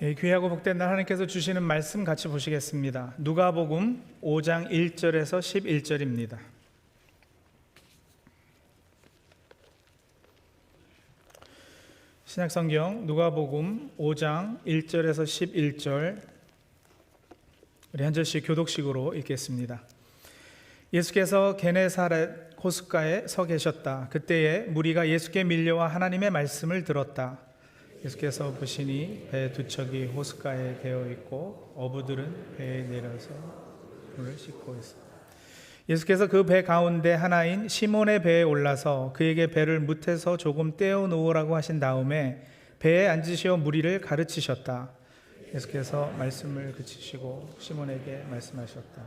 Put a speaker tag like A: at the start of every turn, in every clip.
A: 귀하고 복된 날 하나님께서 주시는 말씀 같이 보시겠습니다. 누가복음 5장 1절에서 11절입니다. 신약성경 누가복음 5장 1절에서 11절 우리 한 절씩 교독식으로 읽겠습니다. 예수께서 게네사렛 호숫가에 서 계셨다. 그때에 무리가 예수께 밀려와 하나님의 말씀을 들었다. 예수께서 보시니 배 두 척이 호숫가에 대어 있고 어부들은 배에 내려서 물을 씻고 있었다. 예수께서 그 배 가운데 하나인 시몬의 배에 올라서 그에게 배를 무태서 조금 떼어 놓으라고 하신 다음에 배에 앉으시어 무리를 가르치셨다. 예수께서 말씀을 그치시고 시몬에게 말씀하셨다.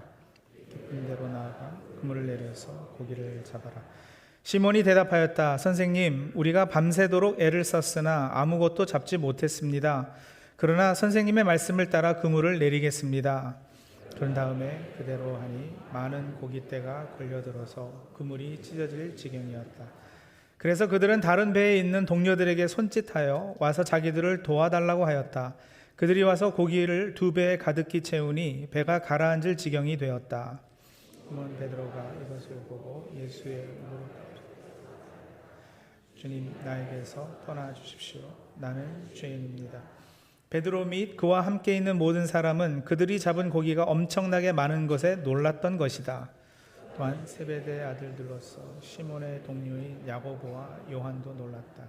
A: 깊은 데로 나아가 그물을 내려서 고기를 잡아라. 시몬이 대답하였다. 선생님, 우리가 밤새도록 애를 썼으나 아무것도 잡지 못했습니다. 그러나 선생님의 말씀을 따라 그물을 내리겠습니다. 그런 다음에 그대로 하니 많은 고깃대가 걸려들어서 그물이 찢어질 지경이었다. 그래서 그들은 다른 배에 있는 동료들에게 손짓하여 와서 자기들을 도와달라고 하였다. 그들이 와서 고기를 두 배에 가득히 채우니 배가 가라앉을 지경이 되었다. 시몬 베드로가 이것을 보고 예수의 무릎 주님, 나에게서 떠나 주십시오. 나는 죄인입니다. 베드로 및 그와 함께 있는 모든 사람은 그들이 잡은 고기가 엄청나게 많은 것에 놀랐던 것이다. 또한 세베대의 아들들로서 시몬의 동료인 야고보와 요한도 놀랐다.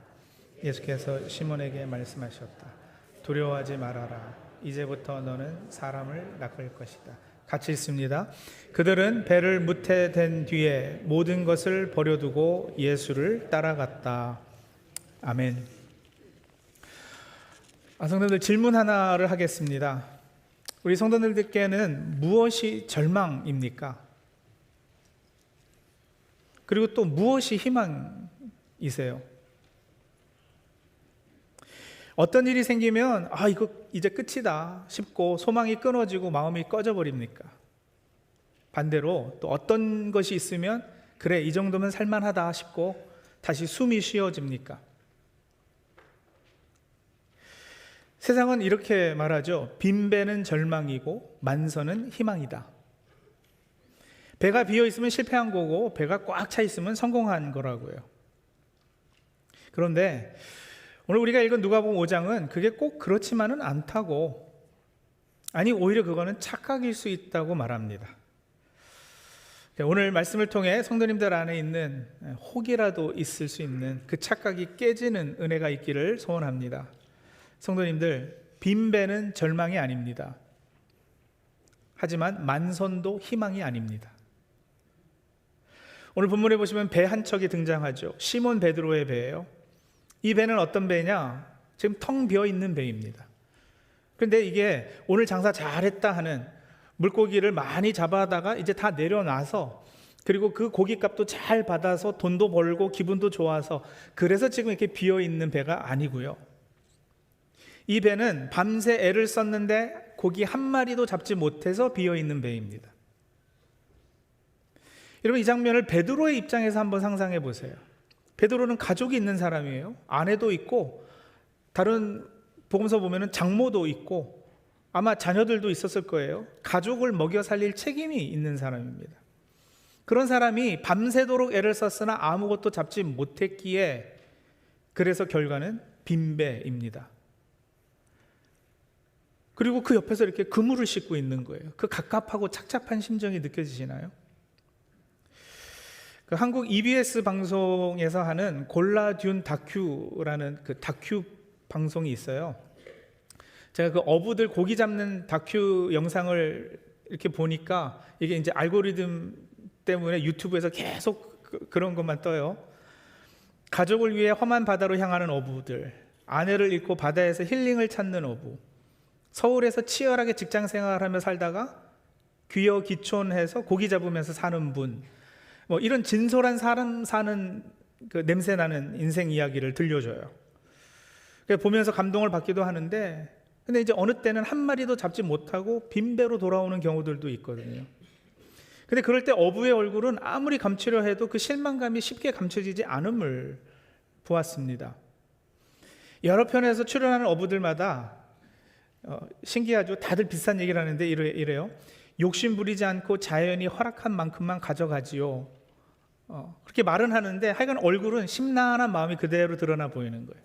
A: 예수께서 시몬에게 말씀하셨다. 두려워하지 말아라. 이제부터 너는 사람을 낚을 것이다. 같이 읽습니다. 그들은 배를 무태된 뒤에 모든 것을 버려두고 예수를 따라갔다. 아멘. 성도님들, 질문 하나를 하겠습니다. 우리 성도님들께는 무엇이 절망입니까? 그리고 또 무엇이 희망이세요? 어떤 일이 생기면 이거 이제 끝이다 싶고 소망이 끊어지고 마음이 꺼져버립니까? 반대로 또 어떤 것이 있으면 그래, 이 정도면 살만하다 싶고 다시 숨이 쉬어집니까? 세상은 이렇게 말하죠. 빈 배는 절망이고 만선은 희망이다. 배가 비어 있으면 실패한 거고 배가 꽉 차 있으면 성공한 거라고요. 그런데 오늘 우리가 읽은 누가복음 5장은 그게 꼭 그렇지만은 않다고, 아니 오히려 그거는 착각일 수 있다고 말합니다. 오늘 말씀을 통해 성도님들 안에 있는 혹이라도 있을 수 있는 그 착각이 깨지는 은혜가 있기를 소원합니다. 성도님들, 빈 배는 절망이 아닙니다. 하지만 만선도 희망이 아닙니다. 오늘 본문에 보시면 배 한 척이 등장하죠. 시몬 베드로의 배예요. 이 배는 어떤 배냐? 지금 텅 비어있는 배입니다. 그런데 이게 오늘 장사 잘했다 하는, 물고기를 많이 잡아다가 이제 다 내려놔서, 그리고 그 고깃값도 잘 받아서 돈도 벌고 기분도 좋아서, 그래서 지금 이렇게 비어있는 배가 아니고요. 이 배는 밤새 애를 썼는데 고기 한 마리도 잡지 못해서 비어있는 배입니다. 여러분, 이 장면을 베드로의 입장에서 한번 상상해 보세요. 베드로는 가족이 있는 사람이에요. 아내도 있고 다른 복음서 보면은 장모도 있고 아마 자녀들도 있었을 거예요. 가족을 먹여 살릴 책임이 있는 사람입니다. 그런 사람이 밤새도록 애를 썼으나 아무것도 잡지 못했기에 그래서 결과는 빈배입니다. 그리고 그 옆에서 이렇게 그물을 씻고 있는 거예요. 그 갑갑하고 착잡한 심정이 느껴지시나요? 그 한국 EBS 방송에서 하는 골라듄 다큐라는 그 다큐 방송이 있어요. 제가 그 어부들 고기 잡는 다큐 영상을 이렇게 보니까 이게 이제 알고리즘 때문에 유튜브에서 계속 그런 것만 떠요. 가족을 위해 험한 바다로 향하는 어부들, 아내를 잃고 바다에서 힐링을 찾는 어부, 서울에서 치열하게 직장 생활하며 살다가 귀여 귀촌해서 고기 잡으면서 사는 분, 이런 진솔한 사람 사는 그 냄새 나는 인생 이야기를 들려줘요. 보면서 감동을 받기도 하는데, 근데 이제 어느 때는 한 마리도 잡지 못하고 빈배로 돌아오는 경우들도 있거든요. 근데 그럴 때 어부의 얼굴은 아무리 감추려 해도 그 실망감이 쉽게 감춰지지 않음을 보았습니다. 여러 편에서 출연하는 어부들마다 신기하죠? 다들 비슷한 얘기를 하는데 이래요. 욕심 부리지 않고 자연이 허락한 만큼만 가져가지요. 그렇게 말은 하는데 하여간 얼굴은 심란한 마음이 그대로 드러나 보이는 거예요.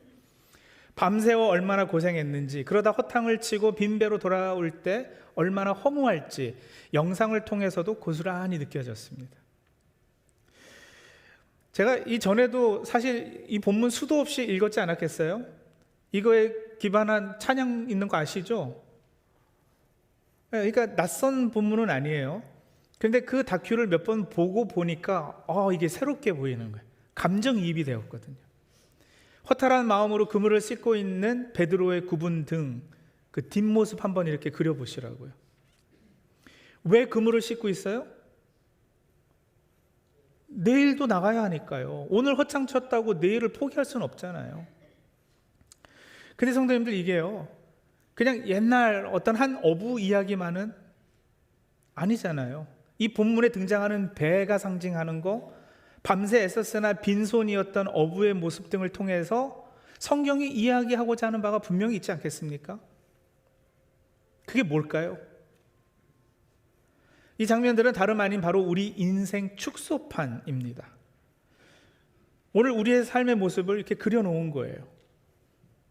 A: 밤새워 얼마나 고생했는지, 그러다 허탕을 치고 빈배로 돌아올 때 얼마나 허무할지 영상을 통해서도 고스란히 느껴졌습니다. 제가 이전에도 사실 이 본문 수도 없이 읽었지 않았겠어요? 이거에 기반한 찬양 있는 거 아시죠? 그러니까 낯선 본문은 아니에요. 그런데 그 다큐를 몇 번 보고 보니까 이게 새롭게 보이는 거예요. 감정이입이 되었거든요. 허탈한 마음으로 그물을 씻고 있는 베드로의 굽은 등, 그 뒷모습 한번 이렇게 그려보시라고요. 왜 그물을 씻고 있어요? 내일도 나가야 하니까요. 오늘 허창 쳤다고 내일을 포기할 수는 없잖아요. 근데 성도님들, 이게요, 그냥 옛날 어떤 한 어부 이야기만은 아니잖아요. 이 본문에 등장하는 배가 상징하는 거, 밤새 애썼으나 빈손이었던 어부의 모습 등을 통해서 성경이 이야기하고자 하는 바가 분명히 있지 않겠습니까? 그게 뭘까요? 이 장면들은 다름 아닌 바로 우리 인생 축소판입니다. 오늘 우리의 삶의 모습을 이렇게 그려놓은 거예요.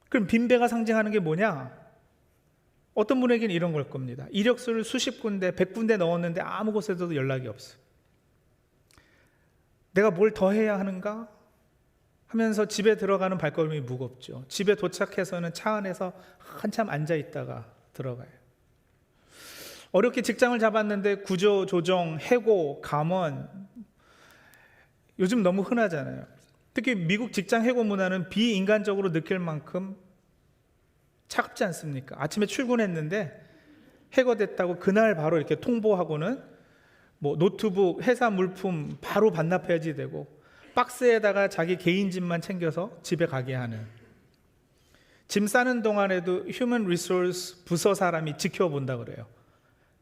A: 그럼 빈배가 상징하는 게 뭐냐? 어떤 분에게는 이런 걸 겁니다. 이력서를 수십 군데, 100군데 넣었는데 아무 곳에서도 연락이 없어. 내가 뭘 더 해야 하는가 하면서 집에 들어가는 발걸음이 무겁죠. 집에 도착해서는 차 안에서 한참 앉아 있다가 들어가요. 어렵게 직장을 잡았는데 구조 조정, 해고, 감원, 요즘 너무 흔하잖아요. 특히 미국 직장 해고 문화는 비인간적으로 느낄 만큼 차갑지 않습니까? 아침에 출근했는데 해고됐다고 그날 바로 이렇게 통보하고는 노트북, 회사 물품 바로 반납해야지 되고, 박스에다가 자기 개인 짐만 챙겨서 집에 가게 하는, 짐 싸는 동안에도 휴먼 리소스 부서 사람이 지켜본다 그래요.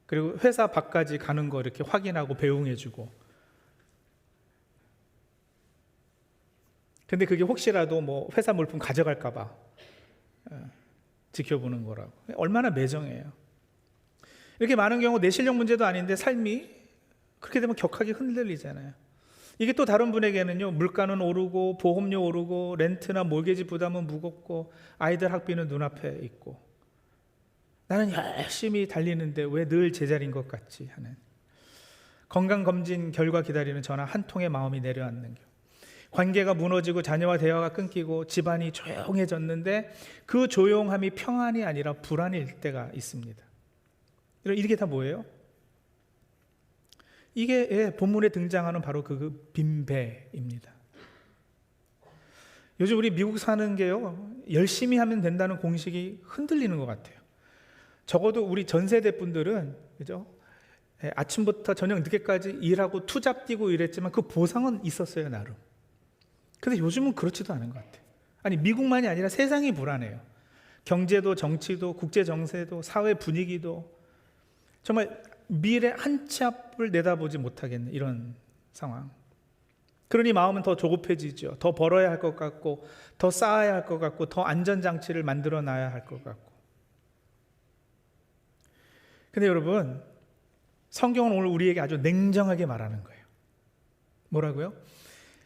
A: 그리고 회사 밖까지 가는 거 이렇게 확인하고 배웅해주고. 근데 그게 혹시라도 회사 물품 가져갈까 봐 지켜보는 거라고. 얼마나 매정해요. 이렇게 많은 경우 내 실력 문제도 아닌데 삶이 그렇게 되면 격하게 흔들리잖아요. 이게 또 다른 분에게는요, 물가는 오르고 보험료 오르고 렌트나 몰개지 부담은 무겁고 아이들 학비는 눈앞에 있고, 나는 열심히 달리는데 왜 늘 제자리인 것 같지 하는, 건강검진 결과 기다리는 전화 한 통의 마음이 내려앉는 겨, 관계가 무너지고 자녀와 대화가 끊기고 집안이 조용해졌는데 그 조용함이 평안이 아니라 불안일 때가 있습니다. 이게 다 뭐예요? 이게 본문에 등장하는 바로 그 빈배입니다. 요즘 우리 미국 사는 게요, 열심히 하면 된다는 공식이 흔들리는 것 같아요. 적어도 우리 전 세대 분들은, 그죠? 아침부터 저녁 늦게까지 일하고 투잡 뛰고 이랬지만 그 보상은 있었어요, 나름. 근데 요즘은 그렇지도 않은 것 같아요. 아니, 미국만이 아니라 세상이 불안해요. 경제도 정치도 국제 정세도 사회 분위기도 정말 미래 한 치 앞을 내다보지 못하겠는 이런 상황. 그러니 마음은 더 조급해지죠. 더 벌어야 할 것 같고, 더 쌓아야 할 것 같고, 더 안전장치를 만들어 놔야 할 것 같고. 근데 여러분, 성경은 오늘 우리에게 아주 냉정하게 말하는 거예요. 뭐라고요?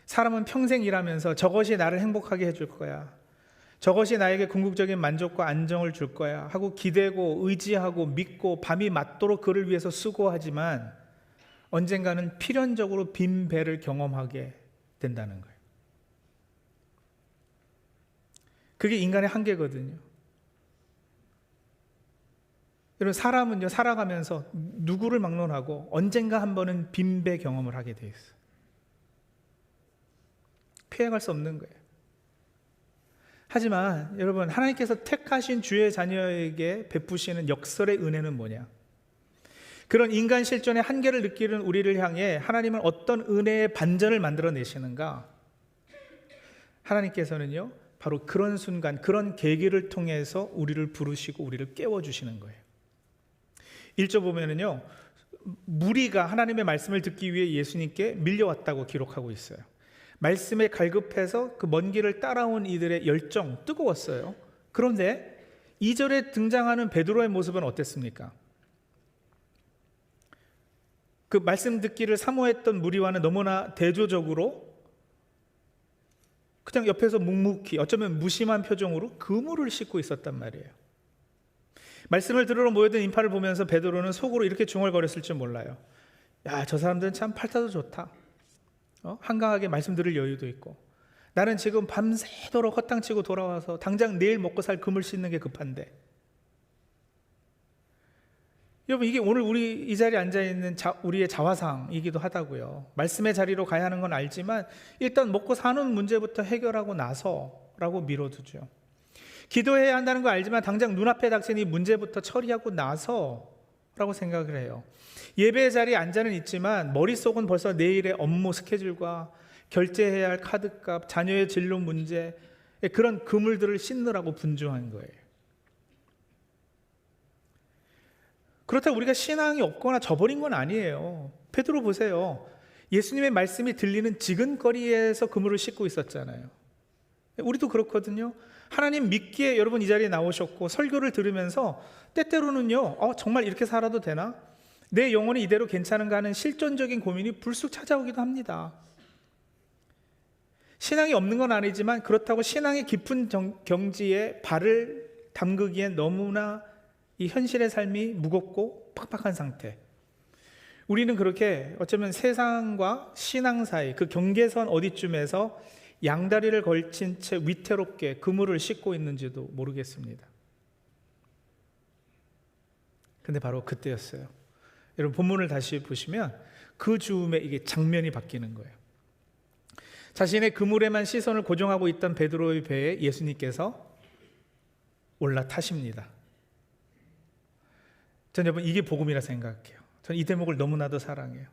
A: 사람은 평생 일하면서 저것이 나를 행복하게 해줄 거야, 저것이 나에게 궁극적인 만족과 안정을 줄 거야 하고 기대고 의지하고 믿고 밤이 맞도록 그를 위해서 수고하지만 언젠가는 필연적으로 빈 배를 경험하게 된다는 거예요. 그게 인간의 한계거든요. 여러분, 사람은요, 살아가면서 누구를 막론하고 언젠가 한 번은 빈 배 경험을 하게 돼 있어요. 피해갈 수 없는 거예요. 하지만 여러분, 하나님께서 택하신 주의 자녀에게 베푸시는 역설의 은혜는 뭐냐? 그런 인간 실존의 한계를 느끼는 우리를 향해 하나님은 어떤 은혜의 반전을 만들어내시는가? 하나님께서는요, 바로 그런 순간, 그런 계기를 통해서 우리를 부르시고 우리를 깨워주시는 거예요. 1절 보면은요, 무리가 하나님의 말씀을 듣기 위해 예수님께 밀려왔다고 기록하고 있어요. 말씀에 갈급해서 그 먼 길을 따라온 이들의 열정 뜨거웠어요. 그런데 2절에 등장하는 베드로의 모습은 어땠습니까? 그 말씀 듣기를 사모했던 무리와는 너무나 대조적으로 그냥 옆에서 묵묵히, 어쩌면 무심한 표정으로 그물을 씻고 있었단 말이에요. 말씀을 들으러 모여든 인파를 보면서 베드로는 속으로 이렇게 중얼거렸을 줄 몰라요. 야, 저 사람들은 참 팔자도 좋다. 한가하게 말씀 들을 여유도 있고, 나는 지금 밤새도록 헛땅치고 돌아와서 당장 내일 먹고 살 그물 씻는 게 급한데. 여러분, 이게 오늘 우리 이 자리에 앉아있는 우리의 자화상이기도 하다고요. 말씀의 자리로 가야 하는 건 알지만 일단 먹고 사는 문제부터 해결하고 나서라고 미뤄두죠. 기도해야 한다는 거 알지만 당장 눈앞에 닥친 이 문제부터 처리하고 나서라고 생각을 해요. 예배의 자리에 앉아는 있지만 머릿속은 벌써 내일의 업무 스케줄과 결제해야 할 카드값, 자녀의 진로 문제, 그런 그물들을 씻느라고 분주한 거예요. 그렇다고 우리가 신앙이 없거나 저버린 건 아니에요. 베드로 보세요. 예수님의 말씀이 들리는 지근거리에서 그물을 씻고 있었잖아요. 우리도 그렇거든요. 하나님 믿기에 여러분 이 자리에 나오셨고 설교를 들으면서 때때로는요, 정말 이렇게 살아도 되나? 내 영혼이 이대로 괜찮은가 하는 실존적인 고민이 불쑥 찾아오기도 합니다. 신앙이 없는 건 아니지만 그렇다고 신앙의 깊은 경지에 발을 담그기엔 너무나 이 현실의 삶이 무겁고 팍팍한 상태. 우리는 그렇게 어쩌면 세상과 신앙 사이 그 경계선 어디쯤에서 양다리를 걸친 채 위태롭게 그물을 씻고 있는지도 모르겠습니다. 근데 바로 그때였어요. 여러분 본문을 다시 보시면 그 즈음에 이게 장면이 바뀌는 거예요. 자신의 그물에만 시선을 고정하고 있던 베드로의 배에 예수님께서 올라타십니다. 전 여러분 이게 복음이라 생각해요. 전 이 대목을 너무나도 사랑해요.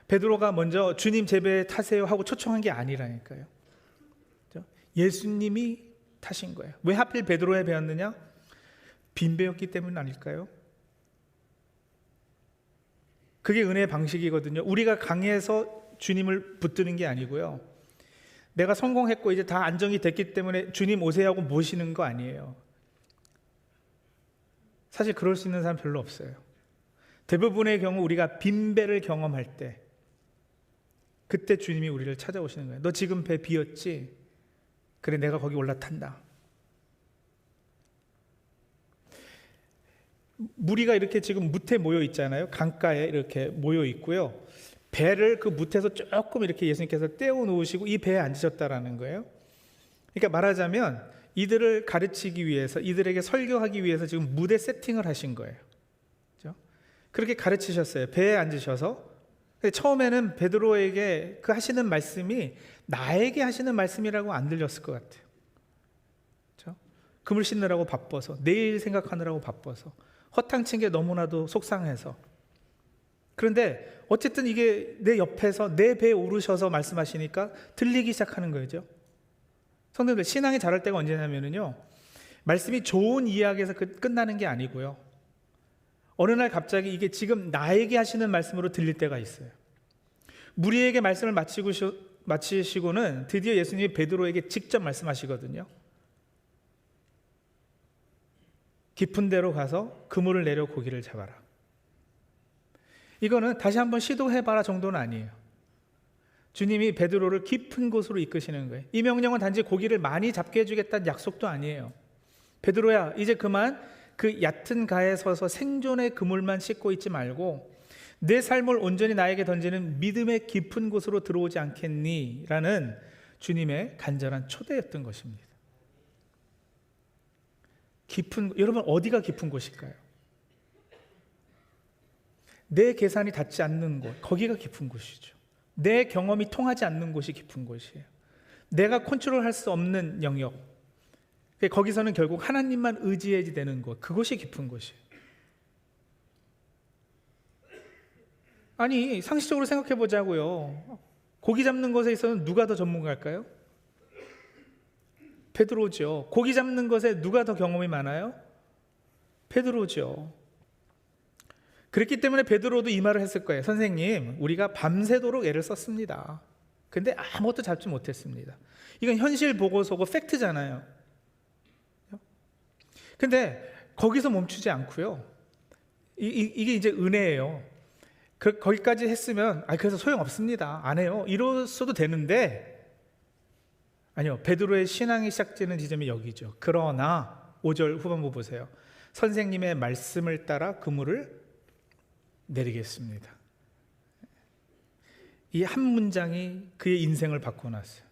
A: 베드로가 먼저 주님 제 배에 타세요 하고 초청한 게 아니라니까요. 예수님이 타신 거예요. 왜 하필 베드로의 배였느냐? 빈 배였기 때문 아닐까요? 그게 은혜의 방식이거든요. 우리가 강해서 주님을 붙드는 게 아니고요. 내가 성공했고 이제 다 안정이 됐기 때문에 주님 오세요 하고 모시는 거 아니에요. 사실 그럴 수 있는 사람 별로 없어요. 대부분의 경우 우리가 빈배를 경험할 때 그때 주님이 우리를 찾아오시는 거예요. 너 지금 배 비었지? 그래 내가 거기 올라탄다. 무리가 이렇게 지금 무태 모여 있잖아요. 강가에 이렇게 모여 있고요. 배를 그 무태에서 조금 이렇게 예수님께서 떼어 놓으시고 이 배에 앉으셨다라는 거예요. 그러니까 말하자면 이들을 가르치기 위해서, 이들에게 설교하기 위해서 지금 무대 세팅을 하신 거예요. 그렇죠? 그렇게 가르치셨어요. 배에 앉으셔서. 처음에는 베드로에게 그 하시는 말씀이 나에게 하시는 말씀이라고 안 들렸을 것 같아요. 그렇죠? 그물 씻느라고 바빠서, 내일 생각하느라고 바빠서, 허탕친 게 너무나도 속상해서. 그런데 어쨌든 이게 내 옆에서 내 배에 오르셔서 말씀하시니까 들리기 시작하는 거죠. 성도님들, 신앙이 자랄 때가 언제냐면요, 말씀이 좋은 이야기에서 끝나는 게 아니고요, 어느 날 갑자기 이게 지금 나에게 하시는 말씀으로 들릴 때가 있어요. 무리에게 말씀을 마치시고는 드디어 예수님이 베드로에게 직접 말씀하시거든요. 깊은 데로 가서 그물을 내려 고기를 잡아라. 이거는 다시 한번 시도해봐라 정도는 아니에요. 주님이 베드로를 깊은 곳으로 이끄시는 거예요. 이 명령은 단지 고기를 많이 잡게 해주겠다는 약속도 아니에요. 베드로야, 이제 그만 그 얕은 가에 서서 생존의 그물만 씻고 있지 말고 내 삶을 온전히 나에게 던지는 믿음의 깊은 곳으로 들어오지 않겠니? 라는 주님의 간절한 초대였던 것입니다. 여러분 어디가 깊은 곳일까요? 내 계산이 닿지 않는 곳, 거기가 깊은 곳이죠. 내 경험이 통하지 않는 곳이 깊은 곳이에요. 내가 컨트롤할 수 없는 영역, 거기서는 결국 하나님만 의지해야 되는 곳, 그곳이 깊은 곳이에요. 아니, 상식적으로 생각해 보자고요. 고기 잡는 것에 있어서는 누가 더 전문가일까요? 베드로죠. 고기 잡는 것에 누가 더 경험이 많아요? 베드로죠. 그렇기 때문에 베드로도 이 말을 했을 거예요. 선생님, 우리가 밤새도록 애를 썼습니다. 근데 아무것도 잡지 못했습니다. 이건 현실 보고서고 팩트잖아요. 근데 거기서 멈추지 않고요. 이게 이제 은혜예요. 거기까지 했으면 그래서 소용없습니다, 안 해요, 이랬어도 되는데, 아니요, 베드로의 신앙이 시작되는 지점이 여기죠. 그러나 5절 후반부 보세요. 선생님의 말씀을 따라 그물을 내리겠습니다. 이 한 문장이 그의 인생을 바꿔놨어요.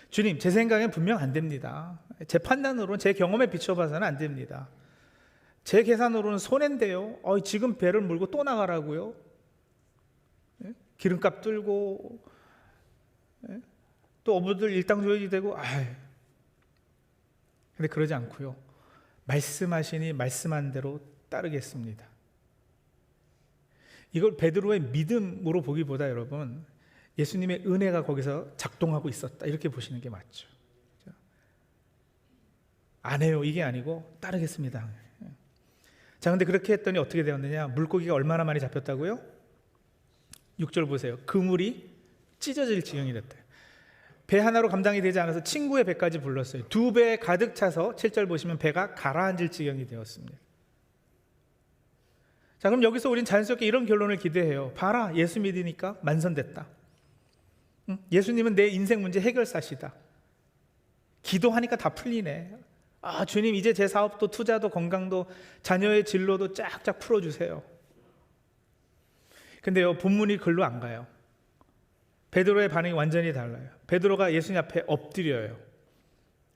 A: 주님, 제 생각엔 분명 안 됩니다. 제 판단으로는, 제 경험에 비춰봐서는 안 됩니다. 제 계산으로는 손해인데요. 지금 배를 물고 또 나가라고요? 기름값 들고 또 어부들 일당 줘야지 되고. 근데 그러지 않고요, 말씀하시니 말씀한 대로 따르겠습니다. 이걸 베드로의 믿음으로 보기보다 여러분, 예수님의 은혜가 거기서 작동하고 있었다, 이렇게 보시는 게 맞죠. 안 해요, 이게 아니고 따르겠습니다. 자, 근데 그렇게 했더니 어떻게 되었느냐? 물고기가 얼마나 많이 잡혔다고요? 6절 보세요. 그물이 찢어질 지경이 됐대요. 배 하나로 감당이 되지 않아서 친구의 배까지 불렀어요. 2배 가득 차서 7절 보시면 배가 가라앉을 지경이 되었습니다. 자, 그럼 여기서 우린 자연스럽게 이런 결론을 기대해요. 봐라, 예수 믿으니까 만선됐다. 예수님은 내 인생 문제 해결사시다. 기도하니까 다 풀리네. 주님, 이제 제 사업도 투자도 건강도 자녀의 진로도 쫙쫙 풀어주세요. 근데요, 본문이 글로 안 가요. 베드로의 반응이 완전히 달라요. 베드로가 예수님 앞에 엎드려요.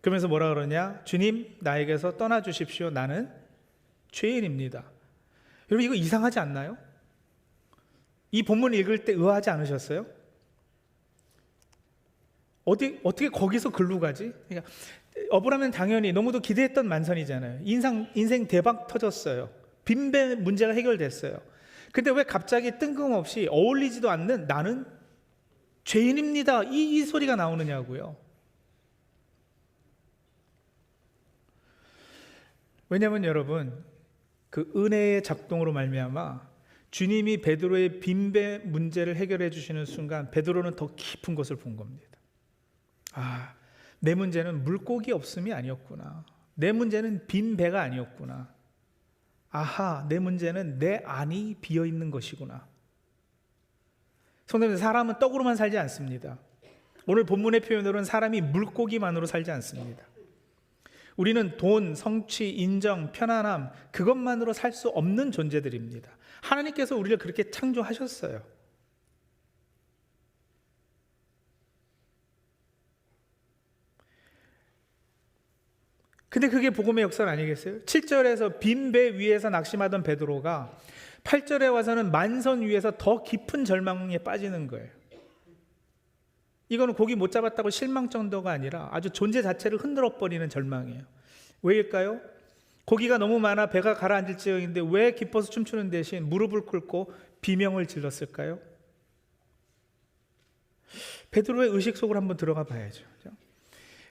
A: 그러면서 뭐라 그러냐? 주님, 나에게서 떠나주십시오. 나는 죄인입니다. 여러분, 이거 이상하지 않나요? 이 본문 읽을 때 의아하지 않으셨어요? 어떻게 거기서 글로 가지? 그러니까 어브라함은 당연히 너무도 기대했던 만선이잖아요. 인생 대박 터졌어요. 빈배 문제가 해결됐어요. 근데 왜 갑자기 뜬금없이 어울리지도 않는 나는 죄인입니다, 이 소리가 나오느냐고요. 왜냐하면 여러분, 그 은혜의 작동으로 말미암아 주님이 베드로의 빈배 문제를 해결해 주시는 순간 베드로는 더 깊은 것을 본 겁니다. 내 문제는 물고기 없음이 아니었구나. 내 문제는 빈 배가 아니었구나. 내 문제는 내 안이 비어있는 것이구나. 성도님, 사람은 떡으로만 살지 않습니다. 오늘 본문의 표현으로는 사람이 물고기만으로 살지 않습니다. 우리는 돈, 성취, 인정, 편안함, 그것만으로 살 수 없는 존재들입니다. 하나님께서 우리를 그렇게 창조하셨어요. 근데 그게 복음의 역사는 아니겠어요? 7절에서 빈 배 위에서 낙심하던 베드로가 8절에 와서는 만선 위에서 더 깊은 절망에 빠지는 거예요. 이거는 고기 못 잡았다고 실망 정도가 아니라 아주 존재 자체를 흔들어 버리는 절망이에요. 왜일까요? 고기가 너무 많아 배가 가라앉을 지경인데 왜 기뻐서 춤추는 대신 무릎을 꿇고 비명을 질렀을까요? 베드로의 의식 속으로 한번 들어가 봐야죠.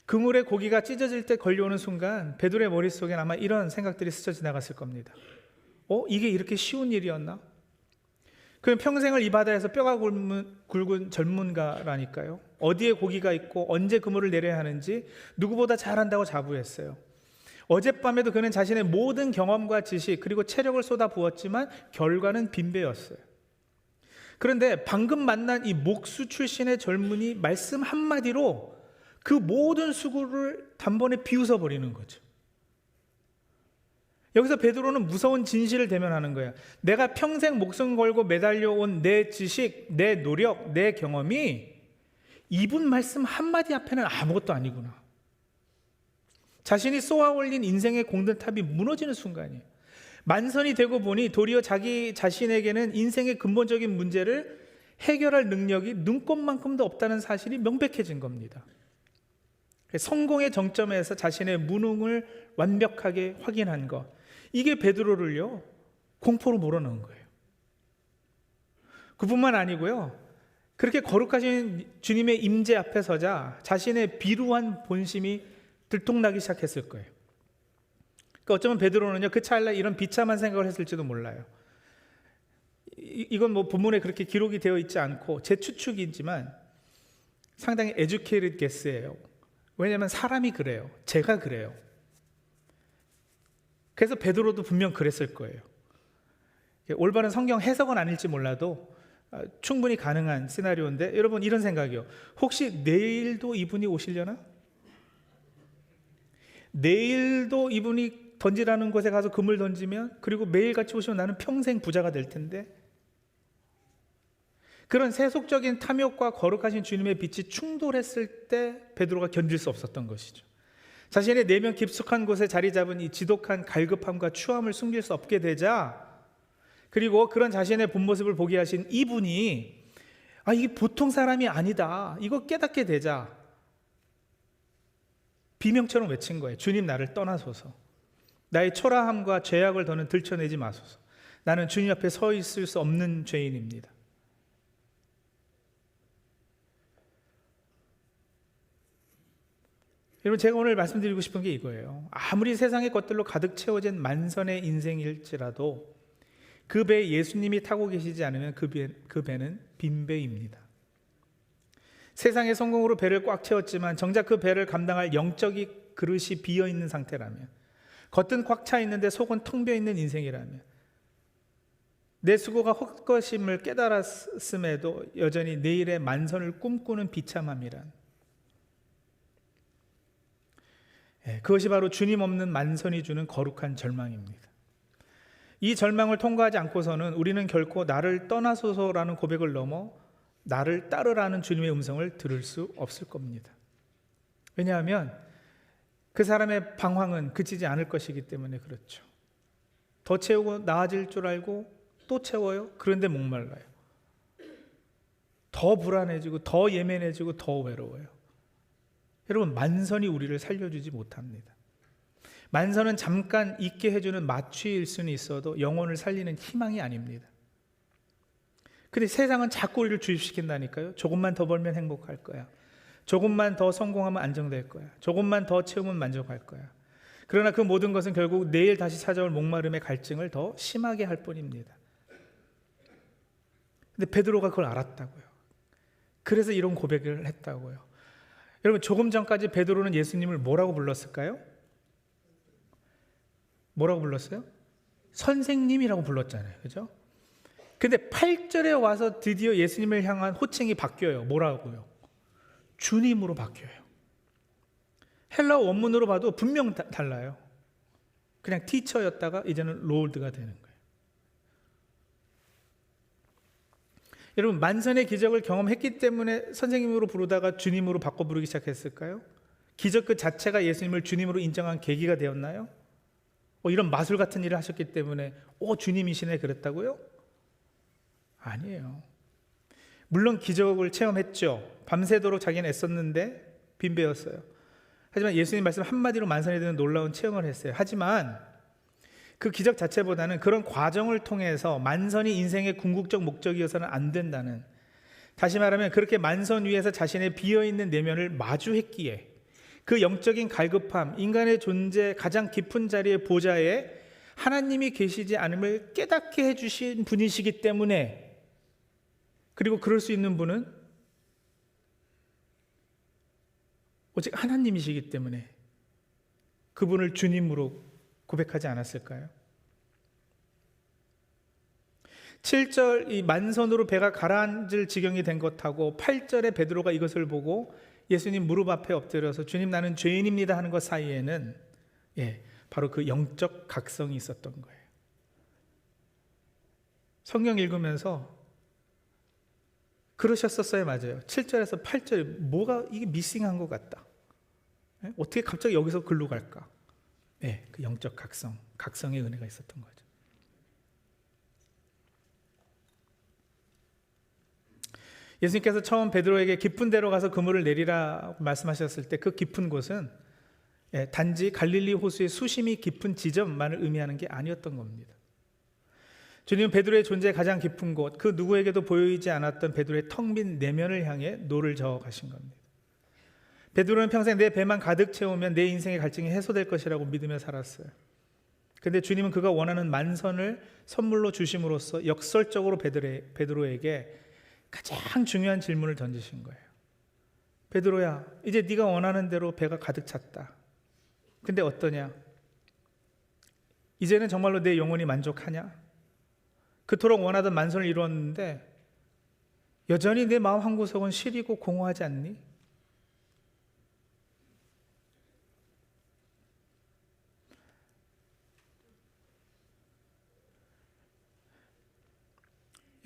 A: 그물에 고기가 찢어질 때 걸려오는 순간 베드로의 머릿속엔 아마 이런 생각들이 스쳐 지나갔을 겁니다. 이게 이렇게 쉬운 일이었나? 그럼 평생을 이 바다에서 뼈가 굵은 전문가라니까요. 어디에 고기가 있고 언제 그물을 내려야 하는지 누구보다 잘한다고 자부했어요. 어젯밤에도 그는 자신의 모든 경험과 지식 그리고 체력을 쏟아 부었지만 결과는 빈배였어요. 그런데 방금 만난 이 목수 출신의 젊은이 말씀 한마디로 그 모든 수고를 단번에 비웃어 버리는 거죠. 여기서 베드로는 무서운 진실을 대면하는 거야. 내가 평생 목숨 걸고 매달려 온 내 지식, 내 노력, 내 경험이 이분 말씀 한마디 앞에는 아무것도 아니구나. 자신이 쏘아 올린 인생의 공든탑이 무너지는 순간이에요. 만선이 되고 보니 도리어 자기 자신에게는 인생의 근본적인 문제를 해결할 능력이 눈꼽만큼도 없다는 사실이 명백해진 겁니다. 성공의 정점에서 자신의 무능을 완벽하게 확인한 것, 이게 베드로를요 공포로 몰아넣은 거예요. 그뿐만 아니고요, 그렇게 거룩하신 주님의 임재 앞에 서자 자신의 비루한 본심이 들통나기 시작했을 거예요. 그러니까 어쩌면 베드로는요 그 찰나에 이런 비참한 생각을 했을지도 몰라요. 이건 뭐 본문에 그렇게 기록이 되어 있지 않고 제 추측이지만 상당히 educated guess예요. 왜냐하면 사람이 그래요. 제가 그래요. 그래서 베드로도 분명 그랬을 거예요. 올바른 성경 해석은 아닐지 몰라도 충분히 가능한 시나리오인데, 여러분 이런 생각이요. 혹시 내일도 이분이 오시려나? 내일도 이분이 던지라는 곳에 가서 금을 던지면, 그리고 매일같이 오시면 나는 평생 부자가 될 텐데, 그런 세속적인 탐욕과 거룩하신 주님의 빛이 충돌했을 때 베드로가 견딜 수 없었던 것이죠. 자신의 내면 깊숙한 곳에 자리 잡은 이 지독한 갈급함과 추함을 숨길 수 없게 되자, 그리고 그런 자신의 본 모습을 보게 하신 이분이 이게 보통 사람이 아니다, 이거 깨닫게 되자 비명처럼 외친 거예요. 주님, 나를 떠나소서. 나의 초라함과 죄악을 더는 들춰내지 마소서. 나는 주님 앞에 서 있을 수 없는 죄인입니다. 여러분, 제가 오늘 말씀드리고 싶은 게 이거예요. 아무리 세상의 것들로 가득 채워진 만선의 인생일지라도 그 배에 예수님이 타고 계시지 않으면 그 배는 빈 배입니다. 세상의 성공으로 배를 꽉 채웠지만 정작 그 배를 감당할 영적인 그릇이 비어있는 상태라면, 겉은 꽉 차 있는데 속은 텅 비어있는 인생이라면, 내 수고가 헛것임을 깨달았음에도 여전히 내일의 만선을 꿈꾸는 비참함이란, 그것이 바로 주님 없는 만선이 주는 거룩한 절망입니다. 이 절망을 통과하지 않고서는 우리는 결코 나를 떠나소서라는 고백을 넘어 나를 따르라는 주님의 음성을 들을 수 없을 겁니다. 왜냐하면 그 사람의 방황은 그치지 않을 것이기 때문에 그렇죠. 더 채우고 나아질 줄 알고 또 채워요. 그런데 목말라요. 더 불안해지고 더 예민해지고 더 외로워요. 여러분, 만선이 우리를 살려주지 못합니다. 만선은 잠깐 있게 해주는 마취일 수는 있어도 영혼을 살리는 희망이 아닙니다. 근데 세상은 자꾸 우리를 주입시킨다니까요. 조금만 더 벌면 행복할 거야. 조금만 더 성공하면 안정될 거야. 조금만 더 채우면 만족할 거야. 그러나 그 모든 것은 결국 내일 다시 찾아올 목마름의 갈증을 더 심하게 할 뿐입니다. 근데 베드로가 그걸 알았다고요. 그래서 이런 고백을 했다고요. 여러분, 조금 전까지 베드로는 예수님을 뭐라고 불렀을까요? 뭐라고 불렀어요? 선생님이라고 불렀잖아요. 그죠? 근데 8절에 와서 드디어 예수님을 향한 호칭이 바뀌어요. 뭐라고요? 주님으로 바뀌어요. 헬라어 원문으로 봐도 분명 달라요. 그냥 티처였다가 이제는 롤드가 되는 거예요. 여러분, 만선의 기적을 경험했기 때문에 선생님으로 부르다가 주님으로 바꿔 부르기 시작했을까요? 기적 그 자체가 예수님을 주님으로 인정한 계기가 되었나요? 이런 마술 같은 일을 하셨기 때문에 주님이시네 그랬다고요? 아니에요. 물론 기적을 체험했죠. 밤새도록 자기는 애썼는데 빈배였어요. 하지만 예수님 말씀 한마디로 만선이 되는 놀라운 체험을 했어요. 하지만 그 기적 자체보다는 그런 과정을 통해서 만선이 인생의 궁극적 목적이어서는 안 된다는, 다시 말하면 그렇게 만선 위에서 자신의 비어있는 내면을 마주했기에 그 영적인 갈급함, 인간의 존재 가장 깊은 자리의 보좌에 하나님이 계시지 않음을 깨닫게 해주신 분이시기 때문에, 그리고 그럴 수 있는 분은 오직 하나님이시기 때문에 그분을 주님으로 고백하지 않았을까요? 7절 이 만선으로 배가 가라앉을 지경이 된 것하고 8절에 베드로가 이것을 보고 예수님 무릎 앞에 엎드려서 주님, 나는 죄인입니다 하는 것 사이에는 바로 그 영적 각성이 있었던 거예요. 성경 읽으면서 그러셨었어요. 맞아요. 7절에서 8절에 뭐가 이게 미싱한 것 같다. 어떻게 갑자기 여기서 글로 갈까? 그 영적 각성의 은혜가 있었던 거죠. 예수님께서 처음 베드로에게 깊은 데로 가서 그물을 내리라 말씀하셨을 때 그 깊은 곳은 단지 갈릴리 호수의 수심이 깊은 지점만을 의미하는 게 아니었던 겁니다. 주님은 베드로의 존재의 가장 깊은 곳, 그 누구에게도 보이지 않았던 베드로의 텅 빈 내면을 향해 노를 저어 가신 겁니다. 베드로는 평생 내 배만 가득 채우면 내 인생의 갈증이 해소될 것이라고 믿으며 살았어요. 그런데 주님은 그가 원하는 만선을 선물로 주심으로써 역설적으로 베드로에게 가장 중요한 질문을 던지신 거예요. 베드로야, 이제 네가 원하는 대로 배가 가득 찼다. 근데 어떠냐? 이제는 정말로 내 영혼이 만족하냐? 그토록 원하던 만선을 이루었는데 여전히 내 마음 한구석은 시리고 공허하지 않니?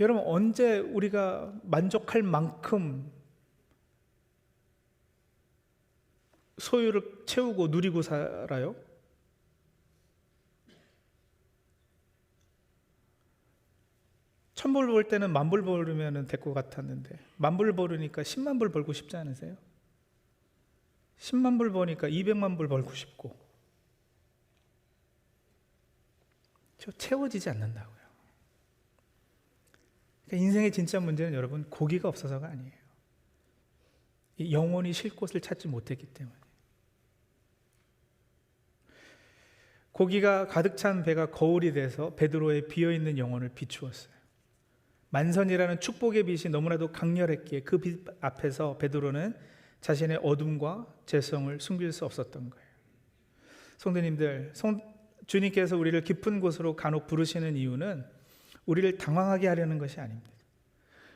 A: 여러분, 언제 우리가 만족할 만큼 소유를 채우고 누리고 살아요? 천불 벌 때는 만불 벌으면 될 것 같았는데 만불 벌으니까 10만 불 벌고 싶지 않으세요? 10만 불 버니까 200만 불 벌고 싶고, 채워지지 않는다고요. 그러니까 인생의 진짜 문제는 여러분, 고기가 없어서가 아니에요. 영혼이 쉴 곳을 찾지 못했기 때문에. 고기가 가득 찬 배가 거울이 돼서 베드로의 비어있는 영혼을 비추었어요. 만선이라는 축복의 빛이 너무나도 강렬했기에 그 빛 앞에서 베드로는 자신의 어둠과 죄성을 숨길 수 없었던 거예요. 성도님들, 주님께서 우리를 깊은 곳으로 간혹 부르시는 이유는 우리를 당황하게 하려는 것이 아닙니다.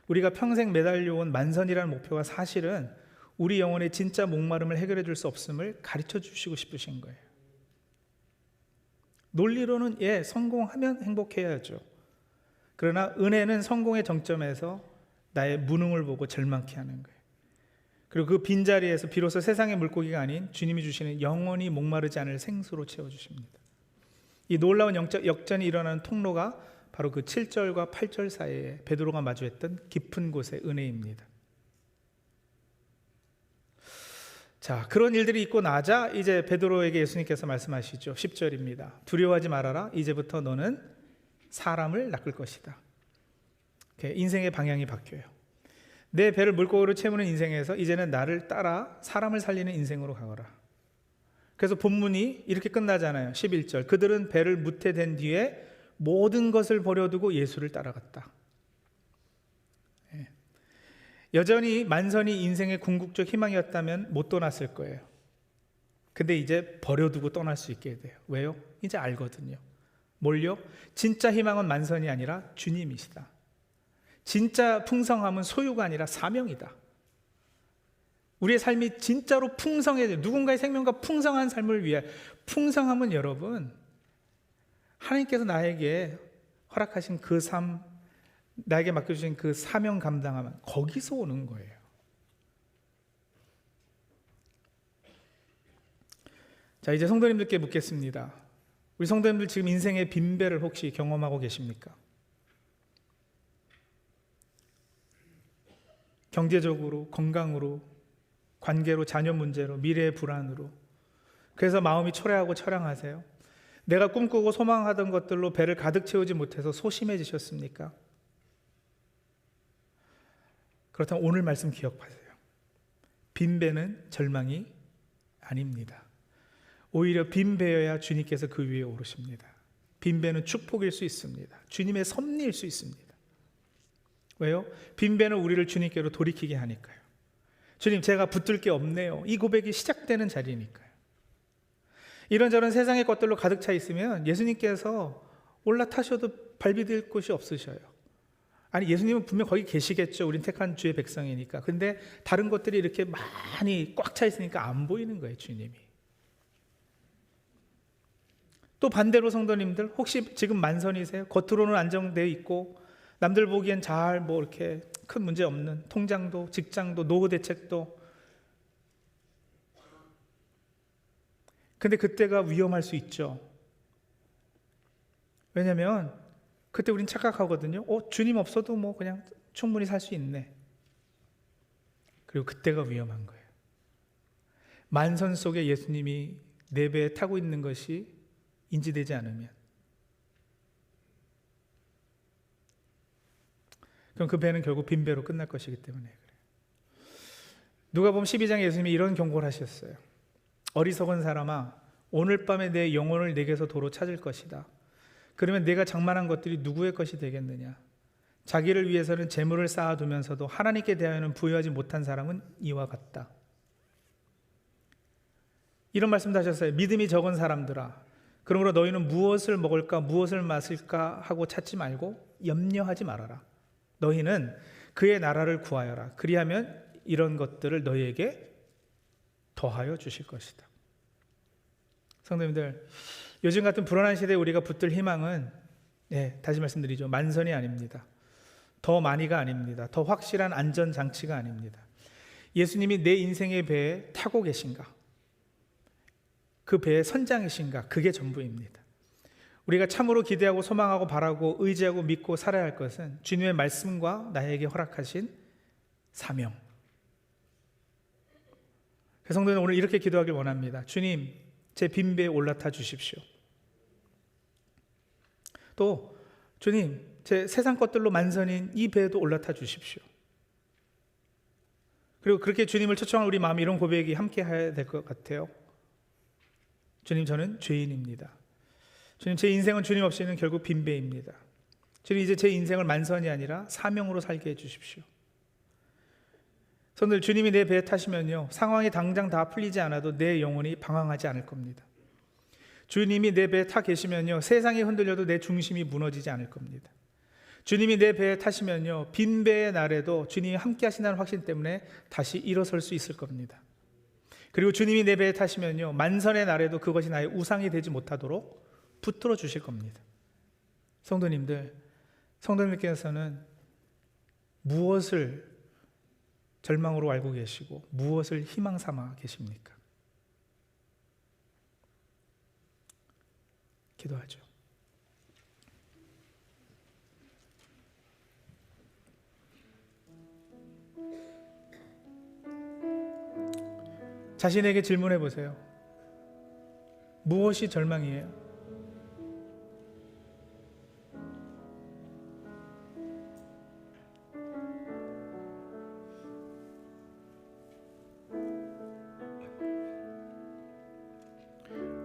A: 우리가 평생 매달려온 만선이라는 목표가 사실은 우리 영혼의 진짜 목마름을 해결해 줄 수 없음을 가르쳐 주시고 싶으신 거예요. 논리로는 성공하면 행복해야죠. 그러나 은혜는 성공의 정점에서 나의 무능을 보고 절망케 하는 거예요. 그리고 그 빈자리에서 비로소 세상의 물고기가 아닌 주님이 주시는 영원히 목마르지 않을 생수로 채워주십니다. 이 놀라운 영적 역전이 일어나는 통로가 바로 그 7절과 8절 사이에 베드로가 마주했던 깊은 곳의 은혜입니다. 자, 그런 일들이 있고 나자 이제 베드로에게 예수님께서 말씀하시죠. 10절입니다. 두려워하지 말아라. 이제부터 너는 사람을 낚을 것이다. 인생의 방향이 바뀌어요. 내 배를 물고기로 채우는 인생에서 이제는 나를 따라 사람을 살리는 인생으로 가거라. 그래서 본문이 이렇게 끝나잖아요. 11절. 그들은 배를 무태댄 뒤에 모든 것을 버려두고 예수를 따라갔다. 여전히 만선이 인생의 궁극적 희망이었다면 못 떠났을 거예요. 근데 이제 버려두고 떠날 수 있게 돼요. 왜요? 이제 알거든요. 뭘요? 진짜 희망은 만선이 아니라 주님이시다. 진짜 풍성함은 소유가 아니라 사명이다. 우리의 삶이 진짜로 풍성해야 돼요. 누군가의 생명과 풍성한 삶을 위해. 풍성함은 여러분, 하나님께서 나에게 허락하신 그 삶, 나에게 맡겨주신 그 사명 감당하면 거기서 오는 거예요. 자, 이제 성도님들께 묻겠습니다. 우리 성도님들 지금 인생의 빈배를 혹시 경험하고 계십니까? 경제적으로, 건강으로, 관계로, 자녀 문제로, 미래의 불안으로. 그래서 마음이 초래하고 처량하세요? 내가 꿈꾸고 소망하던 것들로 배를 가득 채우지 못해서 소심해지셨습니까? 그렇다면 오늘 말씀 기억하세요. 빈배는 절망이 아닙니다. 오히려 빈배여야 주님께서 그 위에 오르십니다. 빈배는 축복일 수 있습니다. 주님의 섭리일 수 있습니다. 왜요? 빈배는 우리를 주님께로 돌이키게 하니까요. 주님, 제가 붙들 게 없네요. 이 고백이 시작되는 자리니까요. 이런저런 세상의 것들로 가득 차 있으면 예수님께서 올라타셔도 발디딜 곳이 없으셔요. 아니, 예수님은 분명 거기 계시겠죠. 우린 택한 주의 백성이니까. 근데 다른 것들이 이렇게 많이 꽉 차 있으니까 안 보이는 거예요, 주님이. 또 반대로 성도님들, 혹시 지금 만선이세요? 겉으로는 안정되어 있고 남들 보기엔 잘 이렇게 큰 문제 없는 통장도, 직장도, 노후 대책도. 근데 그때가 위험할 수 있죠. 왜냐하면 그때 우린 착각하거든요. 주님 없어도 그냥 충분히 살 수 있네. 그리고 그때가 위험한 거예요. 만선 속에 예수님이 내 배에 타고 있는 것이 인지되지 않으면, 그럼 그 배는 결국 빈배로 끝날 것이기 때문에 그래요. 누가복음 12장에 예수님이 이런 경고를 하셨어요. 어리석은 사람아, 오늘 밤에 내 영혼을 내게서 도로 찾을 것이다. 그러면 내가 장만한 것들이 누구의 것이 되겠느냐? 자기를 위해서는 재물을 쌓아두면서도 하나님께 대하여는 부여하지 못한 사람은 이와 같다. 이런 말씀도 하셨어요. 믿음이 적은 사람들아, 그러므로 너희는 무엇을 먹을까 무엇을 마실까 하고 찾지 말고 염려하지 말아라. 너희는 그의 나라를 구하여라. 그리하면 이런 것들을 너희에게 더하여 주실 것이다. 성도님들, 요즘 같은 불안한 시대에 우리가 붙들 희망은 다시 말씀드리죠. 만선이 아닙니다. 더 많이가 아닙니다. 더 확실한 안전장치가 아닙니다. 예수님이 내 인생의 배에 타고 계신가? 그 배의 선장이신가? 그게 전부입니다. 우리가 참으로 기대하고 소망하고 바라고 의지하고 믿고 살아야 할 것은 주님의 말씀과 나에게 허락하신 사명. 성도는 오늘 이렇게 기도하길 원합니다. 주님, 제 빈배에 올라타 주십시오. 또 주님, 제 세상 것들로 만선인 이 배에도 올라타 주십시오. 그리고 그렇게 주님을 초청한 우리 마음에 이런 고백이 함께 해야 될 것 같아요. 주님, 저는 죄인입니다. 주님, 제 인생은 주님 없이는 결국 빈배입니다. 주님, 이제 제 인생을 만선이 아니라 사명으로 살게 해주십시오. 성도들, 주님이 내 배에 타시면요, 상황이 당장 다 풀리지 않아도 내 영혼이 방황하지 않을 겁니다. 주님이 내 배에 타 계시면요, 세상이 흔들려도 내 중심이 무너지지 않을 겁니다. 주님이 내 배에 타시면요, 빈배의 날에도 주님이 함께 하신다는 확신 때문에 다시 일어설 수 있을 겁니다. 그리고 주님이 내 배에 타시면요, 만선의 날에도 그것이 나의 우상이 되지 못하도록 붙들어 주실 겁니다. 성도님들께서는 무엇을 절망으로 알고 계시고 무엇을 희망 삼아 계십니까? 기도하죠. 자신에게 질문해 보세요. 무엇이 절망이에요?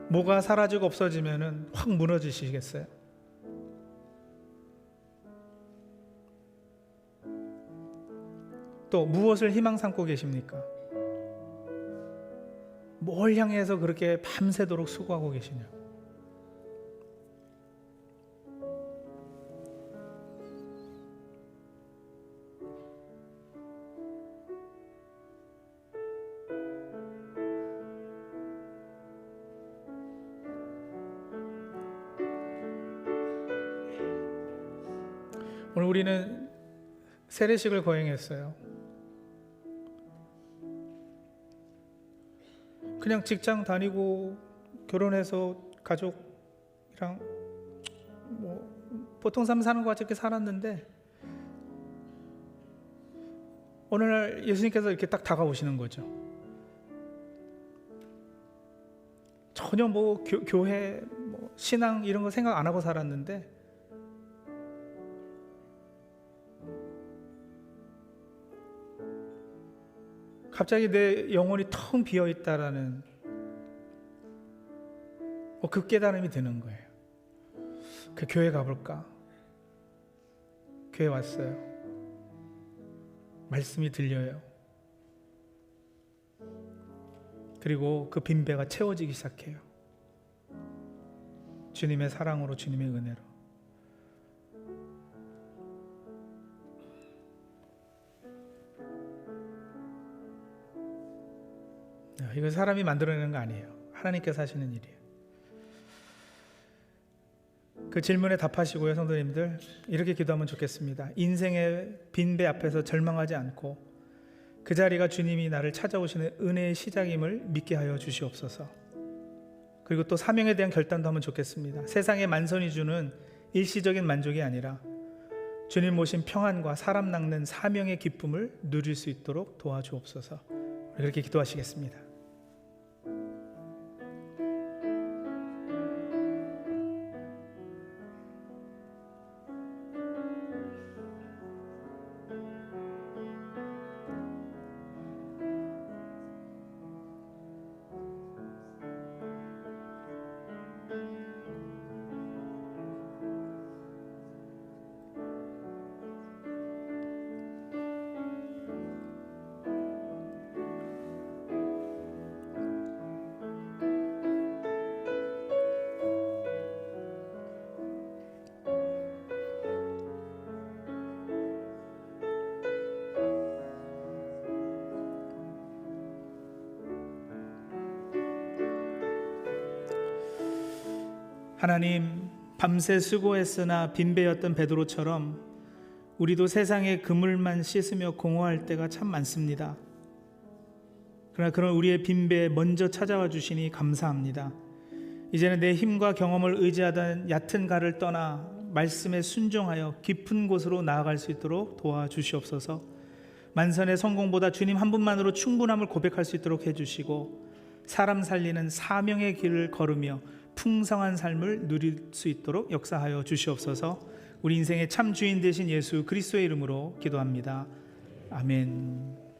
A: 뭐가 사라지고 없어지면은 확 무너지시겠어요? 또 무엇을 희망 삼고 계십니까? 뭘 향해서 그렇게 밤새도록 수고하고 계시냐? 오늘 우리는 세례식을 거행했어요. 그냥 직장 다니고 결혼해서 가족이랑 보통 삶 사는 것 같이 이렇게 살았는데 어느 날 예수님께서 이렇게 딱 다가오시는 거죠. 전혀 교회, 신앙 이런 거 생각 안 하고 살았는데 갑자기 내 영혼이 텅 비어 있다라는 그 깨달음이 드는 거예요. 그 교회 가볼까? 교회 왔어요. 말씀이 들려요. 그리고 그 빈배가 채워지기 시작해요. 주님의 사랑으로, 주님의 은혜로. 이건 사람이 만들어내는 거 아니에요. 하나님께서 하시는 일이에요. 그 질문에 답하시고요, 성도님들, 이렇게 기도하면 좋겠습니다. 인생의 빈배 앞에서 절망하지 않고 그 자리가 주님이 나를 찾아오시는 은혜의 시작임을 믿게 하여 주시옵소서. 그리고 또 사명에 대한 결단도 하면 좋겠습니다. 세상의 만선이 주는 일시적인 만족이 아니라 주님 모신 평안과 사람 낚는 사명의 기쁨을 누릴 수 있도록 도와주옵소서. 그렇게 기도하시겠습니다. 하나님, 밤새 수고했으나 빈배였던 베드로처럼 우리도 세상의 그물만 씻으며 공허할 때가 참 많습니다. 그러나 그런 우리의 빈배에 먼저 찾아와 주시니 감사합니다. 이제는 내 힘과 경험을 의지하던 얕은 갈을 떠나 말씀에 순종하여 깊은 곳으로 나아갈 수 있도록 도와주시옵소서. 만선의 성공보다 주님 한 분만으로 충분함을 고백할 수 있도록 해주시고, 사람 살리는 사명의 길을 걸으며 풍성한 삶을 누릴 수 있도록 역사하여 주시옵소서. 우리 인생의 참 주인 되신 예수 그리스도의 이름으로 기도합니다. 아멘.